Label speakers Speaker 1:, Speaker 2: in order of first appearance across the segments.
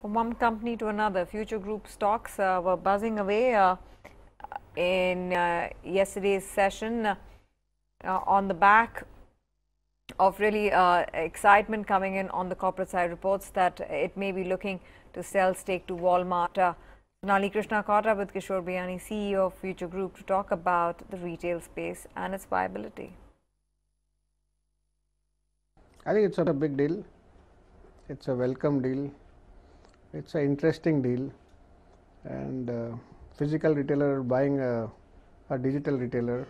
Speaker 1: From one company to another, Future Group stocks were buzzing away in yesterday's session on the back of really excitement coming in on the corporate side. Reports that it may be looking to sell stake to Walmart. Sonali Krishna caught up with Kishore Biyani, CEO of Future Group, to talk about the retail space and its viability.
Speaker 2: I think it's a big deal. It's a welcome deal. It's an interesting deal. And physical retailer buying a digital retailer,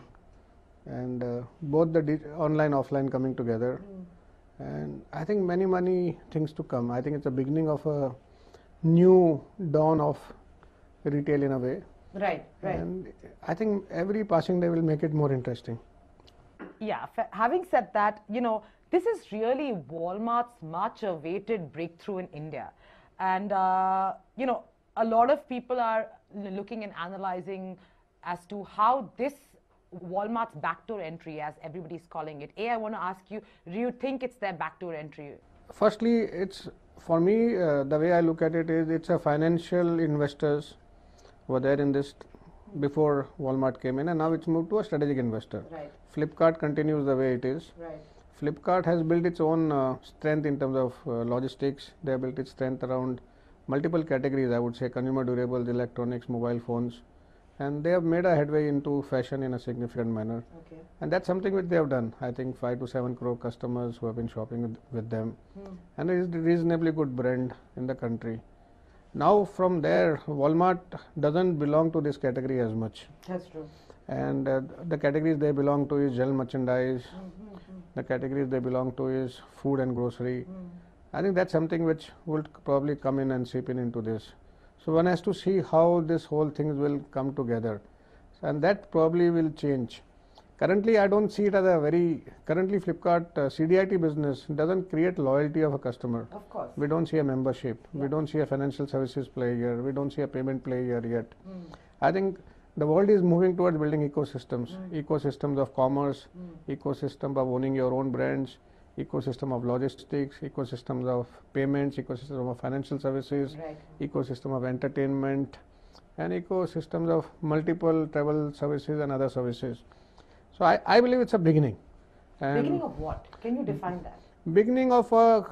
Speaker 2: and both the online offline coming together. And I think many things to come. I think it's a beginning of a new dawn of retail in a way.
Speaker 3: Right.
Speaker 2: And I think every passing day will make it more interesting.
Speaker 3: Yeah, having said that, this is really Walmart's much awaited breakthrough in India. And, a lot of people are looking and analyzing as to how this Walmart's backdoor entry, as everybody's calling it. I want to ask you, do you think it's their backdoor entry?
Speaker 2: Firstly, it's, for me, the way I look at it is, it's a financial investors were there in this before Walmart came in, and now it's moved to a strategic investor.
Speaker 3: Right.
Speaker 2: Flipkart continues the way it is.
Speaker 3: Right.
Speaker 2: Flipkart has built its own strength in terms of logistics. They have built its strength around multiple categories, I would say, consumer durables, electronics, mobile phones, and they have made a headway into fashion in a significant manner.
Speaker 3: Okay.
Speaker 2: And that's something which they have done. I think 5 to 7 crore customers who have been shopping with them, and it is a reasonably good brand in the country. Now from there, Walmart doesn't belong to this category as much.
Speaker 3: That's true.
Speaker 2: And the categories they belong to is general merchandise. The categories they belong to is food and grocery. I think that's something which will probably come in and seep in into this. So one has to see how this whole thing will come together, and that probably will change. Currently, I don't see it as a currently Flipkart CDIT business doesn't create loyalty of a customer.
Speaker 3: Of course.
Speaker 2: We don't see a membership. Yeah. We don't see a financial services play here. We don't see a payment play here yet. I think the world is moving towards building ecosystems, ecosystems of commerce, ecosystem of owning your own brands, ecosystem of logistics, ecosystems of payments, ecosystem of financial services, ecosystem of entertainment, and ecosystems of multiple travel services and other services. So I believe it's a beginning.
Speaker 3: And beginning of what? Can you define that?
Speaker 2: Beginning of a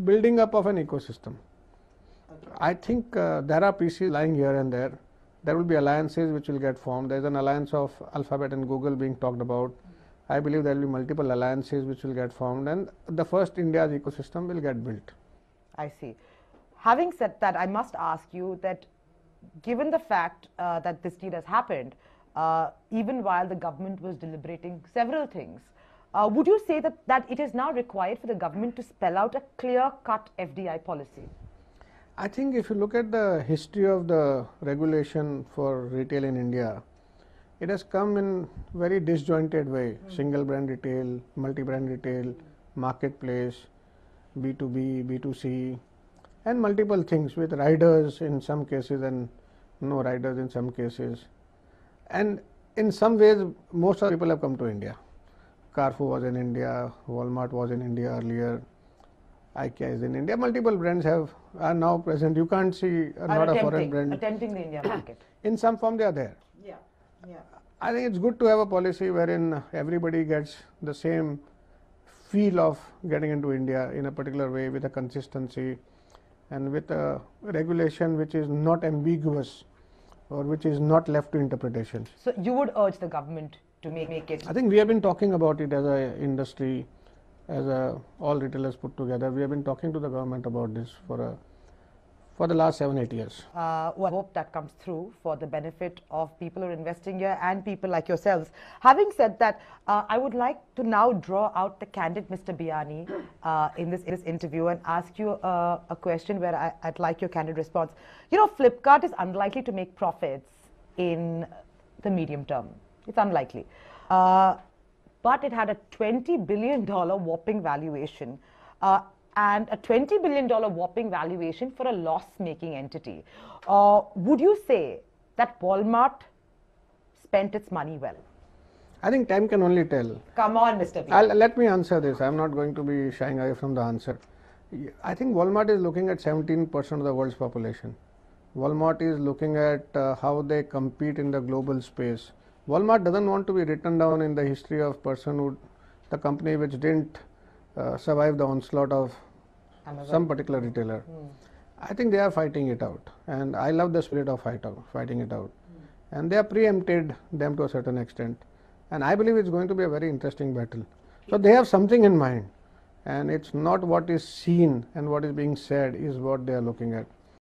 Speaker 2: building up of an ecosystem. Okay. I think there are pieces lying here and there. There will be alliances which will get formed. There is an alliance of Alphabet and Google being talked about. I believe there will be multiple alliances which will get formed, and the first India's ecosystem will get built.
Speaker 3: I see. Having said that, I must ask you that given the fact that this deal has happened, even while the government was deliberating several things, would you say that it is now required for the government to spell out a clear-cut FDI policy?
Speaker 2: I think if you look at the history of the regulation for retail in India, it has come in very disjointed way. Single brand retail, multi-brand retail, marketplace, B2B, B2C, and multiple things with riders in some cases and no riders in some cases. And in some ways, most of the people have come to India. Carrefour was in India, Walmart was in India earlier, IKEA is in India. Multiple brands are now present. You can't see not a foreign brand
Speaker 3: attempting the India market.
Speaker 2: In some form, they are there.
Speaker 3: Yeah.
Speaker 2: I think it's good to have a policy wherein everybody gets the same feel of getting into India in a particular way, with a consistency and with a regulation which is not ambiguous or which is not left to interpretation.
Speaker 3: So you would urge the government to make it?
Speaker 2: I think we have been talking about it as an industry, as all retailers put together. We have been talking to the government about this for the last 7-8 years.
Speaker 3: Well, I hope that comes through for the benefit of people who are investing here and people like yourselves. Having said that, I would like to now draw out the candid Mr. Biyani in this interview and ask you a question where I'd like your candid response. Flipkart is unlikely to make profits in the medium term. It's unlikely. But it had a $20 billion whopping valuation. And a $20 billion whopping valuation for a loss-making entity. Would you say that Walmart spent its money well?
Speaker 2: I think time can only tell.
Speaker 3: Come on, Mr. B.
Speaker 2: Let me answer this. I'm not going to be shying away from the answer. I think Walmart is looking at 17% of the world's population. Walmart is looking at how they compete in the global space. Walmart doesn't want to be written down in the history of the company which didn't survive the onslaught of some particular retailer. I think they are fighting it out, and I love the spirit of fighting it out. And they have preempted them to a certain extent, and I believe it's going to be a very interesting battle. So they have something in mind, and it's not what is seen and what is being said is what they are looking at.